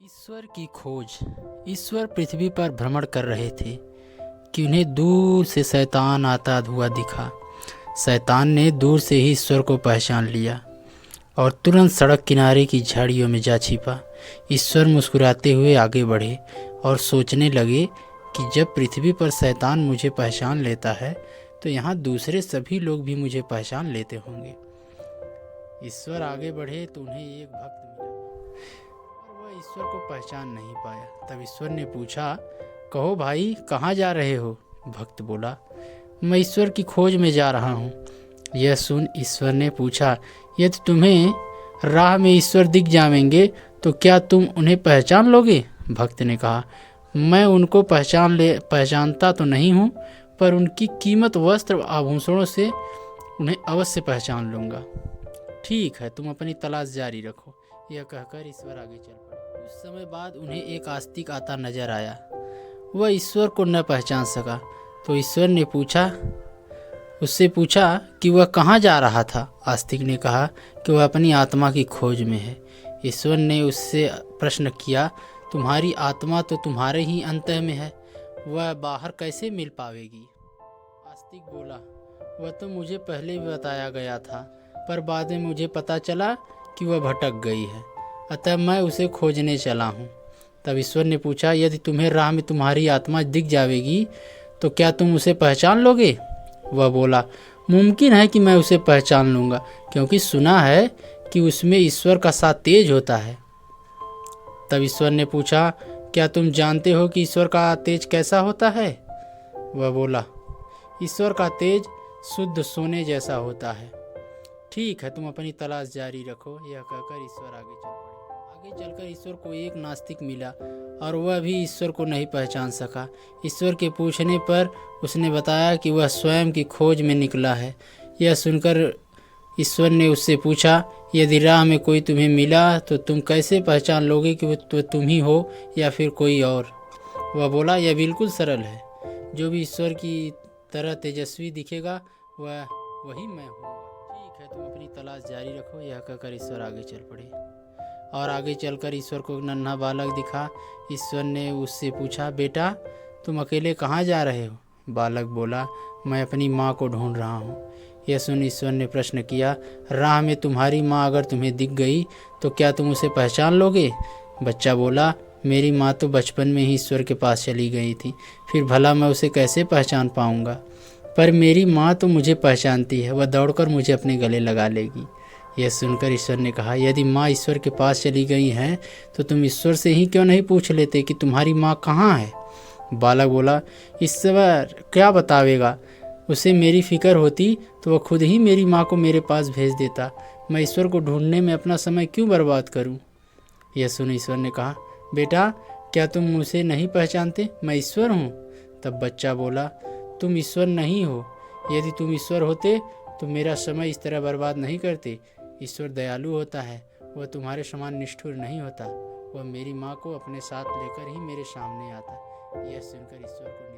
ईश्वर की खोज। ईश्वर पृथ्वी पर भ्रमण कर रहे थे कि उन्हें दूर से शैतान आता हुआ दिखा। शैतान ने दूर से ही ईश्वर को पहचान लिया और तुरंत सड़क किनारे की झाड़ियों में जा छिपा। ईश्वर मुस्कुराते हुए आगे बढ़े और सोचने लगे कि जब पृथ्वी पर शैतान मुझे पहचान लेता है तो यहाँ दूसरे सभी लोग भी मुझे पहचान लेते होंगे। ईश्वर आगे बढ़े तो उन्हें एक भक्त मिला और वह ईश्वर को पहचान नहीं पाया। तब ईश्वर ने पूछा, कहो भाई, कहाँ जा रहे हो? भक्त बोला, मैं ईश्वर की खोज में जा रहा हूँ। यह सुन ईश्वर ने पूछा, यदि तुम्हें राह में ईश्वर दिख जाएंगे तो क्या तुम उन्हें पहचान लोगे? भक्त ने कहा, मैं उनको पहचानता तो नहीं हूँ, पर उनकी कीमत वस्त्र आभूषणों से उन्हें अवश्य पहचान लूँगा। ठीक है, तुम अपनी तलाश जारी रखो। यह कहकर ईश्वर आगे चल पड़े। कुछ समय बाद उन्हें एक आस्तिक आता नजर आया। वह ईश्वर को न पहचान सका तो ईश्वर ने उससे पूछा कि वह कहाँ जा रहा था। आस्तिक ने कहा कि वह अपनी आत्मा की खोज में है। ईश्वर ने उससे प्रश्न किया, तुम्हारी आत्मा तो तुम्हारे ही अंतः में है, वह बाहर कैसे मिल पावेगी? आस्तिक बोला, वह तो मुझे पहले भी बताया गया था, पर बाद में मुझे पता चला कि वह भटक गई है, अतः मैं उसे खोजने चला हूँ। तब ईश्वर ने पूछा, यदि तुम्हें राह में तुम्हारी आत्मा दिख जाएगी तो क्या तुम उसे पहचान लोगे? वह बोला, मुमकिन है कि मैं उसे पहचान लूँगा, क्योंकि सुना है कि उसमें ईश्वर का साथ तेज होता है। तब ईश्वर ने पूछा, क्या तुम जानते हो कि ईश्वर का तेज कैसा होता है? वह बोला, ईश्वर का तेज शुद्ध सोने जैसा होता है। ठीक है, तुम अपनी तलाश जारी रखो। यह कहकर ईश्वर आगे चल पड़े। आगे चलकर ईश्वर को एक नास्तिक मिला और वह भी ईश्वर को नहीं पहचान सका। ईश्वर के पूछने पर उसने बताया कि वह स्वयं की खोज में निकला है। यह सुनकर ईश्वर ने उससे पूछा, यदि राह में कोई तुम्हें मिला तो तुम कैसे पहचान लोगे कि वो तुम ही हो या फिर कोई और? वह बोला, यह बिल्कुल सरल है, जो भी ईश्वर की तरह तेजस्वी दिखेगा वह वही मैं हूँ। ठीक है, तुम अपनी तलाश जारी रखो। यह कहकर ईश्वर आगे चल पड़े और आगे चलकर ईश्वर को एक नन्हा बालक दिखा। ईश्वर ने उससे पूछा, बेटा, तुम अकेले कहाँ जा रहे हो? बालक बोला, मैं अपनी माँ को ढूंढ रहा हूँ। यह सुन ईश्वर ने प्रश्न किया, राह में तुम्हारी माँ अगर तुम्हें दिख गई तो क्या तुम उसे पहचान लोगे? बच्चा बोला, मेरी माँ तो बचपन में ही ईश्वर के पास चली गई थी, फिर भला मैं उसे कैसे पहचान पाऊँगा? पर मेरी माँ तो मुझे पहचानती है, वह दौड़कर मुझे अपने गले लगा लेगी। यह सुनकर ईश्वर ने कहा, यदि माँ ईश्वर के पास चली गई हैं तो तुम ईश्वर से ही क्यों नहीं पूछ लेते कि तुम्हारी माँ कहाँ है? बालक बोला, ईश्वर क्या बतावेगा, उसे मेरी फिक्र होती तो वह खुद ही मेरी माँ को मेरे पास भेज देता। मैं ईश्वर को ढूंढने में अपना समय क्यों बर्बाद करूं? यह सुन ईश्वर ने कहा, बेटा, क्या तुम मुझे नहीं पहचानते? मैं ईश्वर हूँ। तब बच्चा बोला, तुम ईश्वर नहीं हो। यदि तुम ईश्वर होते तो मेरा समय इस तरह बर्बाद नहीं करते। ईश्वर दयालु होता है, वह तुम्हारे समान निष्ठुर नहीं होता। वह मेरी माँ को अपने साथ लेकर ही मेरे सामने आता। यह सुनकर ईश्वर को